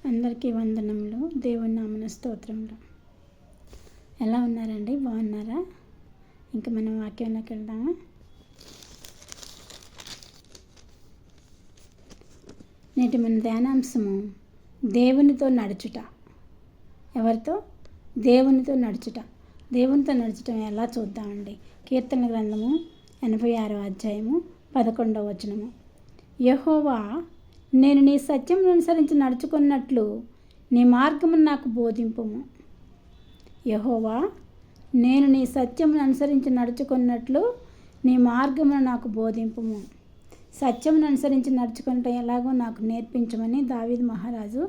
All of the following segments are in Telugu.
అందరికీ వందనములు. దేవుని నామన స్తోత్రములు. ఎలా ఉన్నారండి? బాగున్నారా? ఇంకా మనం వాక్యంలోకి వెళ్దామా? నేటి మన ధ్యానాంశము దేవునితో నడుచుట. ఎవరితో? దేవునితో నడుచుట. దేవునితో నడుచటం ఎలా చూద్దామండి. కీర్తన గ్రంథము 86వ అధ్యాయము 11వ వచనము. యెహోవా, నేను నీ సత్యమును అనుసరించి నడుచుకున్నట్లు నీ మార్గమును నాకు బోధింపుము. యెహోవా, నేను నీ సత్యమును అనుసరించి నడుచుకున్నట్లు నీ మార్గమును నాకు బోధింపుము. సత్యమును అనుసరించి నడుచుకుంటే ఎలాగో నాకు నేర్పించమని దావీదు మహారాజు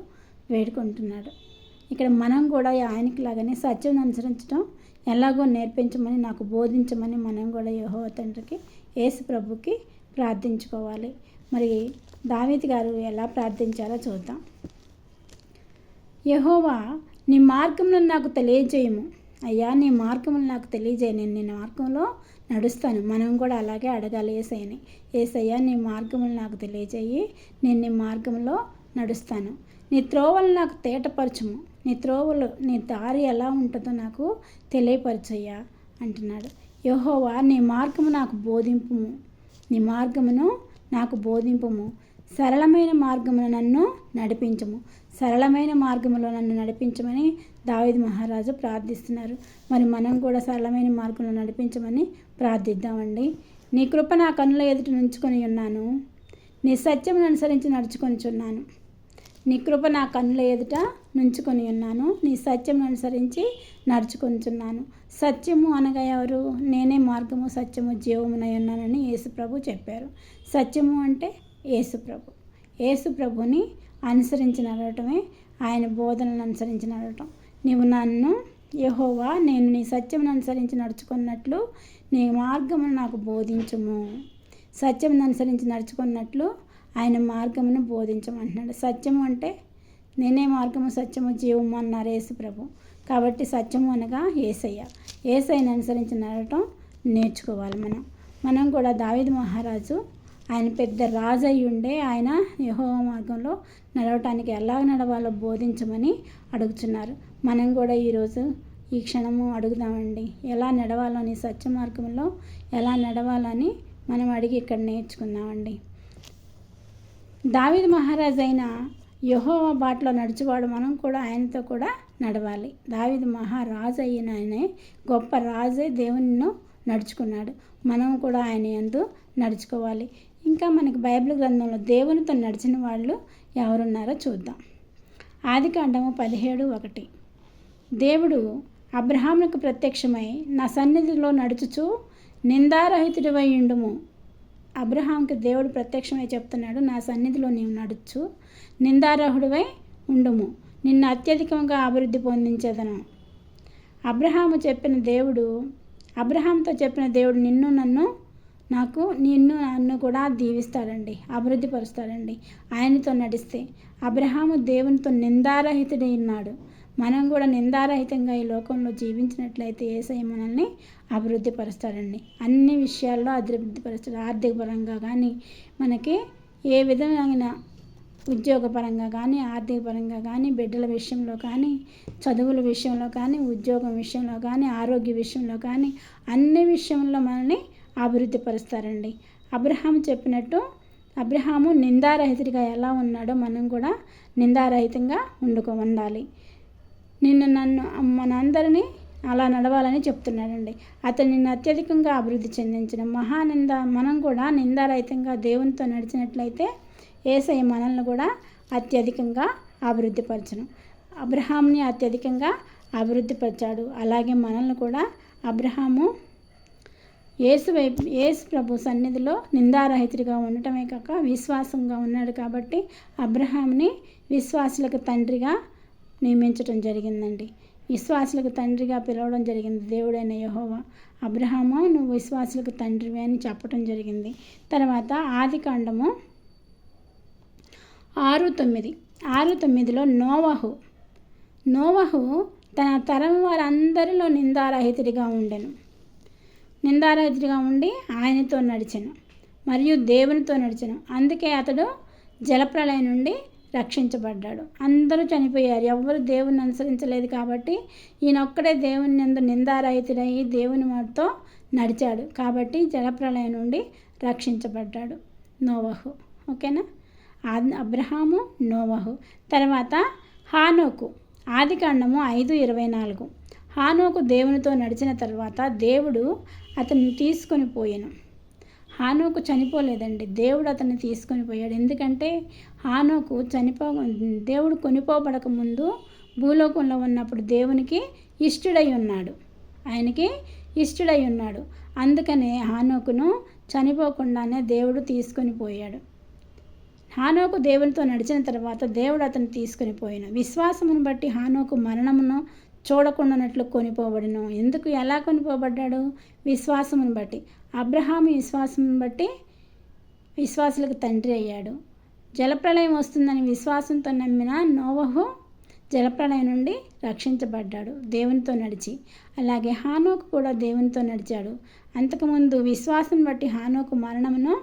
వేడుకుంటున్నాడు. ఇక్కడ మనం కూడా ఆయనకి లాగానే సత్యం అనుసరించడం ఎలాగో నేర్పించమని, నాకు బోధించమని మనం కూడా యెహోవా తండ్రికి, యేసు ప్రభుకి ప్రార్థించుకోవాలి. మరి దావీదు గారు ఎలా ప్రార్థించాలో చూద్దాం. యెహోవా, నీ మార్గములను నాకు తెలియజేయము. అయ్యా, నీ మార్గములు నాకు తెలియజేయ, నేను నీ మార్గంలో నడుస్తాను. మనం కూడా అలాగే అడగాలి యేసయ్యని. యేసయ్యా, నీ మార్గములు నాకు తెలియజేయి, నేను నీ మార్గంలో నడుస్తాను. నీ త్రోవలు నాకు తేటపరచుము. నీ త్రోవలు, నీ దారి ఎలా ఉంటుందో నాకు తెలియపరచయ్యా అంటున్నాడు. యెహోవా, నీ మార్గము నాకు బోధింపుము. నీ మార్గమును నాకు బోధింపుము. సరళమైన మార్గమును నన్ను నడిపించము. సరళమైన మార్గములో నన్ను నడిపించమని దావీదు మహారాజు ప్రార్థిస్తున్నారు. మరి మనం కూడా సరళమైన మార్గంలో నడిపించమని ప్రార్థిద్దామండి. నీ కృప నా కన్నుల ఎదుట నుంచుకొని ఉన్నాను. నీ సత్యమును అనుసరించి నడుచుకొనిచున్నాను. నీ కృప నా కన్నుల ఎదుట నుంచుకొని ఉన్నాను. నీ సత్యమును అనుసరించి నడుచుకొనిచున్నాను. సత్యము అనగా ఎవరు? నేనే మార్గము, సత్యము, జీవమునై ఉన్నానని యేసు ప్రభు చెప్పారు. సత్యము అంటే యేసు ప్రభు. యేసు ప్రభుని అనుసరించి నడవటమే ఆయన బోధనలను అనుసరించి నడవటం. నీవు నన్ను, యెహోవా, నేను నీ సత్యమును అనుసరించి నడుచుకున్నట్లు నీ మార్గమును నాకు బోధించుము. సత్యమును అనుసరించి నడుచుకున్నట్లు ఆయన మార్గమును బోధించమంటున్నాడు. సత్యము అంటే నేనే మార్గము, సత్యము, జీవము అన్నారు యేసు ప్రభు. కాబట్టి సత్యము అనగా యేసయ్య. యేసయ్యను అనుసరించి నడవటం నేర్చుకోవాలి మనం కూడా దావీదు మహారాజు ఆయన పెద్ద రాజు అయి ఉండే ఆయన యెహోవా మార్గంలో నడవటానికి ఎలా నడవాలో బోధించమని అడుగుతున్నారు. మనం కూడా ఈరోజు ఈ క్షణము అడుగుదామండి. ఎలా నడవాలని, సత్య మార్గంలో ఎలా నడవాలని మనం అడిగి ఇక్కడ నేర్చుకుందామండి. దావీదు మహారాజు అయిన యెహోవా బాటలో నడుచువాడు మనం కూడా ఆయనతో కూడా నడవాలి. దావీదు మహారాజు అయిన ఆయనే, గొప్ప రాజే దేవునిను నడుచుకున్నాడు. మనం కూడా ఆయన యందు నడుచుకోవాలి. ఇంకా మనకి బైబిల్ గ్రంథంలో దేవునితో నడిచిన వాళ్ళు ఎవరున్నారో చూద్దాం. ఆదికాండము 17:1. దేవుడు అబ్రహామునకు ప్రత్యక్షమై, నా సన్నిధిలో నడుచుచు నిందారహితుడివై ఉండుము. అబ్రహాంకి దేవుడు ప్రత్యక్షమై చెప్తున్నాడు, నా సన్నిధిలో నీవు నడుచు, నిందారహుడివై ఉండుము, నిన్ను అత్యధికంగా అభివృద్ధి పొందించేదను. అబ్రహాంతో చెప్పిన దేవుడు నిన్ను నన్ను కూడా దీవిస్తాడండి, అభివృద్ధి పరుస్తాడండి ఆయనతో నడిస్తే. అబ్రహాము దేవునితో నిందారహితుడై ఉన్నాడు. మనం కూడా నిందారహితంగా ఈ లోకంలో జీవించినట్లయితే యేసయ్య మనల్ని అభివృద్ధి పరుస్తాడండి. అన్ని విషయాల్లో అభివృద్ధి పరుస్తాడు. ఆర్థిక పరంగా కానీ, మనకి ఏ విధమైన ఉద్యోగపరంగా కానీ, ఆర్థిక పరంగా కానీ, బిడ్డల విషయంలో కానీ, చదువుల విషయంలో కానీ, ఉద్యోగం విషయంలో కానీ, ఆరోగ్య విషయంలో కానీ, అన్ని విషయంలో మనల్ని అభివృద్ధి పరుస్తారండి. అబ్రహాము చెప్పినట్టు అబ్రహాము నిందారహితుడిగా ఎలా ఉన్నాడో మనం కూడా నిందారహితంగా ఉండాలి. మనందరినీ అలా నడవాలని చెప్తున్నాడండి. అతను నిన్ను అత్యధికంగా అభివృద్ధి చెందించిన మనం కూడా నిందారహితంగా దేవునితో నడిచినట్లయితే యేసయ్య మనల్ని కూడా అత్యధికంగా అభివృద్ధిపరచను. అబ్రహాంని అత్యధికంగా అభివృద్ధిపరిచాడు. అలాగే మనల్ని కూడా అబ్రహాము యేసు ప్రభు సన్నిధిలో నిందారహితుడిగా ఉండటమే కాక విశ్వాసంగా ఉన్నాడు. కాబట్టి అబ్రహాంని విశ్వాసులకు తండ్రిగా నియమించడం జరిగిందండి. విశ్వాసులకు తండ్రిగా పిలవడం జరిగింది దేవుడైన యెహోవా. అబ్రహాము, నువ్వు విశ్వాసులకు తండ్రివి అని చెప్పడం జరిగింది. తర్వాత ఆదికాండము 6:9. నోవహు తన తరం వారందరిలో నిందారహితుడిగా ఉండి ఆయనతో నడిచెను మరియు దేవునితో నడిచెను. అందుకే అతడు జలప్రళయం నుండి రక్షించబడ్డాడు. అందరూ చనిపోయారు, ఎవరు దేవుని అనుసరించలేదు కాబట్టి ఈయన ఒక్కడే దేవుని యందు నిందారహితుడై దేవుని మాటతో నడిచాడు కాబట్టి జలప్రళయం నుండి రక్షించబడ్డాడు నోవహు. ఓకేనా? అబ్రహాము, నోవహు. తర్వాత హానోకు. ఆదికాండము 5:24. హానోకు దేవునితో నడిచిన తర్వాత దేవుడు అతన్ని తీసుకొని పోయాను. హానోకు చనిపోలేదండి, దేవుడు అతన్ని తీసుకొని పోయాడు. ఎందుకంటే హానోకు దేవుడు కొనిపోబడక ముందు భూలోకంలో ఉన్నప్పుడు దేవునికి ఇష్టుడై ఉన్నాడు, ఆయనకి ఇష్టుడై ఉన్నాడు. అందుకనే హానోకును చనిపోకుండానే దేవుడు తీసుకొని పోయాడు. హానోకు దేవునితో నడిచిన తర్వాత దేవుడు అతను తీసుకొని పోయాను. విశ్వాసమును బట్టి హానోకు మరణమును చూడకుండానట్లు కొనిపోబడిను. ఎందుకు, ఎలా కొనిపోబడ్డాడు? విశ్వాసమును బట్టి. అబ్రహాము విశ్వాసమును బట్టి విశ్వాసులకు తండ్రి అయ్యాడు. జలప్రళయం వస్తుందని విశ్వాసంతో నమ్మిన నోవహు జలప్రళయం నుండి రక్షించబడ్డాడు దేవునితో నడిచి. అలాగే హానోకు కూడా దేవునితో నడిచాడు. అంతకుముందు విశ్వాసం బట్టి హానోకు మరణమును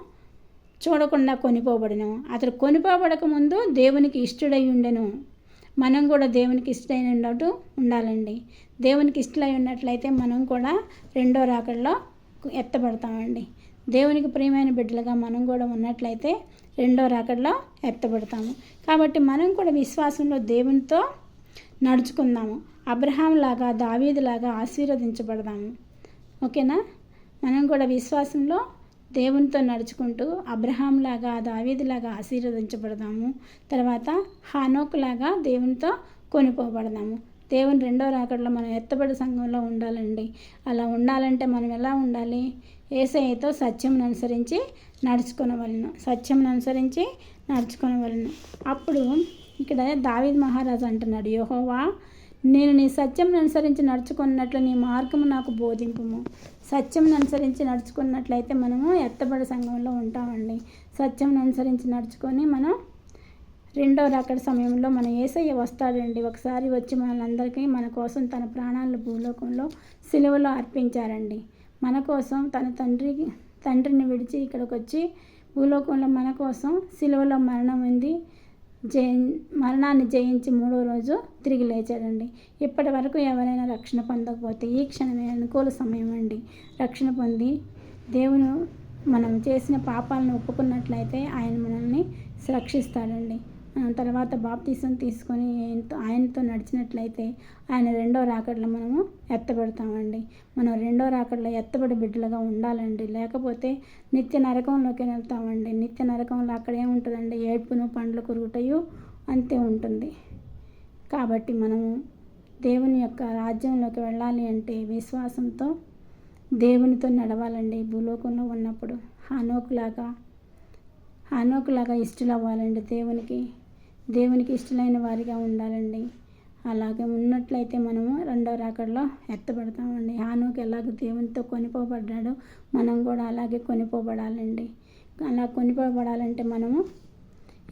చూడకుండా కొనిపోబడను. అతడు కొనిపోబడక ముందు దేవునికి ఇష్టడై ఉండెను. మనం కూడా దేవునికి ఇష్టడై ఉన్నట్టు ఉండాలండి. దేవునికి ఇష్టడై ఉన్నట్లయితే మనం కూడా రెండో రాకడలో ఎత్తబడతామండి. దేవునికి ప్రియమైన బిడ్డలుగా మనం కూడా ఉన్నట్లయితే రెండో రాకడలో ఎత్తబడతాము. కాబట్టి మనం కూడా విశ్వాసంలో దేవునితో నడుచుకుందాము. అబ్రహాంలాగా, దావీదులాగా ఆశీర్వదించబడదాము. ఓకేనా? మనం కూడా విశ్వాసంలో దేవునితో నడుచుకుంటూ అబ్రహాంలాగా, దావీదులాగా ఆశీర్వదించబడదాము. తర్వాత హానోకులాగా దేవునితో కొనిపోబడదాము. దేవుని రెండో రాకడలో మనం ఎత్తబడి సంఘంలో ఉండాలండి. అలా ఉండాలంటే మనం ఎలా ఉండాలి? యేసయ్యతో సత్యమును అనుసరించి నడుచుకొనవలెను. అప్పుడు ఇక్కడ దావీదు మహారాజు అంటున్నాడు, యెహోవా, నేను నీ సత్యమును అనుసరించి నడుచుకున్నట్లు నీ మార్గము నాకు బోధింపుము. సత్యమును అనుసరించి నడుచుకున్నట్లయితే మనము ఎత్తబడి సంఘంలో ఉంటామండి. సత్యమును అనుసరించి నడుచుకొని మనం రెండో రాకడ సమయంలో మన యేసయ్య వస్తాడండి. ఒకసారి వచ్చి మనందరికీ మన కోసం తన ప్రాణాలను భూలోకంలో సిలువలో అర్పించారండి. మన కోసం తన తండ్రిని విడిచి ఇక్కడికి వచ్చి భూలోకంలో మన కోసం సిలువలో మరణాన్ని జయించి మూడో రోజు తిరిగి లేచాడండి. ఇప్పటి వరకు ఎవరైనా రక్షణ పొందకపోతే ఈ క్షణమే అనుకూల సమయం అండి. రక్షణ పొంది దేవుని మనం చేసిన పాపాలను ఒప్పుకున్నట్లయితే ఆయన మనల్ని రక్షిస్తాడండి. తర్వాత బాప్తీసం తీసుకొని ఆయనతో నడిచినట్లయితే ఆయన రెండో రాకడలో మనము ఎత్తబడతామండి. మనం రెండో రాకడలో ఎత్తబడి బిడ్డలుగా ఉండాలండి. లేకపోతే నిత్య నరకంలోకి వెళ్తామండి. నిత్య నరకంలో అక్కడ ఏముంటుందండి? ఏడ్పును, పండ్లు కురుగుటయు అంతే ఉంటుంది. కాబట్టి మనము దేవుని యొక్క రాజ్యంలోకి వెళ్ళాలి అంటే విశ్వాసంతో దేవునితో నడవాలండి. భూలోకంలో ఉన్నప్పుడు హానోకులాగా ఇష్టలు అవ్వాలండి. దేవునికి ఇష్టలైన వారిగా ఉండాలండి. అలాగే ఉన్నట్లయితే మనము రెండో రాకడలో ఎత్తబడతామండి. హానోకు ఎలాగ దేవునితో కొనిపోబడ్డాడో మనం కూడా అలాగే కొనిపోబడాలండి. అలా కొనిపోబడాలంటే మనము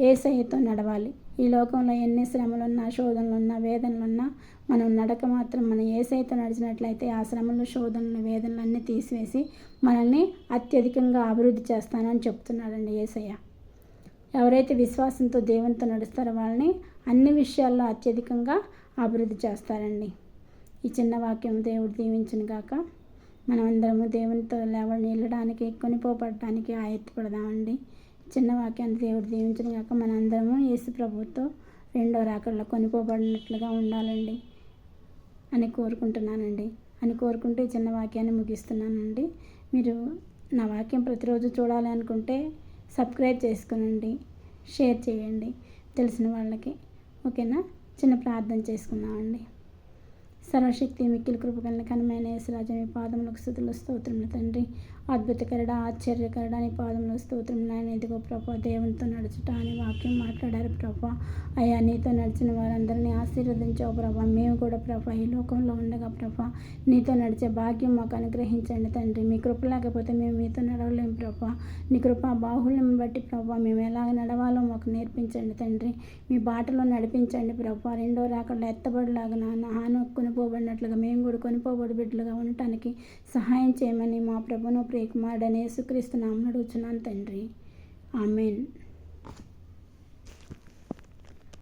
యేసయ్యతో నడవాలి. ఈ లోకంలో ఎన్ని శ్రమలున్నా, శోధనలున్నా, వేదనలున్నా మనం నడక మాత్రం మన యేసయ్యతో నడిచినట్లయితే ఆ శ్రమలు, శోధనలు, వేదనలు అన్నీ తీసివేసి మనల్ని అత్యధికంగా అభివృద్ధి చేస్తానని చెప్తున్నాడండి యేసయ్య. ఎవరైతే విశ్వాసంతో దేవునితో నడుస్తారో వాళ్ళని అన్ని విషయాల్లో అత్యధికంగా అభివృద్ధి చేస్తారండి. ఈ చిన్న వాక్యం దేవుడు దీవించును గాక. మనమందరము దేవునితో వెళ్ళడానికి, కొనిపోబడటానికి ఆయత్తపడదామండి. చిన్న వాక్యాన్ని దేవుడు దీవించును గాక. మనందరము యేసు ప్రభువుతో రెండో రాకడలో కొనిపోబడినట్లుగా ఉండాలండి అని కోరుకుంటూ ఈ చిన్న వాక్యాన్ని ముగిస్తున్నానండి. మీరు నా వాక్యం ప్రతిరోజు చూడాలి అనుకుంటే సబ్స్క్రైబ్ చేసుకునండి, షేర్ చేయండి తెలిసిన వాళ్ళకి. ఓకేనా? చిన్న ప్రార్థన చేసుకుందామండి. సర్వశక్తి మిక్కిలి కృపగల ఘనమైన యేసురాజు మీ పాదములకు స్తుతులు స్తోత్రములు తండ్రి. అద్భుతకరుడ, ఆశ్చర్యకరుడ నీ పాదములకు స్తోత్రం నాయన. ఇదిగో ప్రభా, దేవునితో నడుచుట అనే వాక్యం మాట్లాడారు ప్రభా. అయ్యా, నీతో నడిచిన వారందరినీ ఆశీర్వదించావు ప్రభా. మేము కూడా ప్రభా ఈ లోకంలో ఉండగా ప్రభా నీతో నడిచే భాగ్యం మాకు అనుగ్రహించండి తండ్రి. మీ కృప లేకపోతే మేము మీతో నడవలేము ప్రభా. నీ కృప బాహుళ్యం బట్టి ప్రభా మేము ఎలాగ నడవాలో మాకు నేర్పించండి తండ్రి. మీ బాటలో నడిపించండి ప్రభా. రెండో రాకడలో ఎత్తబడిలాగా నాన్న కొనిపోబడినట్లుగా మేము కూడా కొనిపోబడి బిడ్డలుగా ఉండటానికి సహాయం చేయమని మా ప్రభును ప్రియకుమారుడైన యేసుక్రీస్తు నామమున అడుగుచున్నాను తండ్రి. ఆమేన్.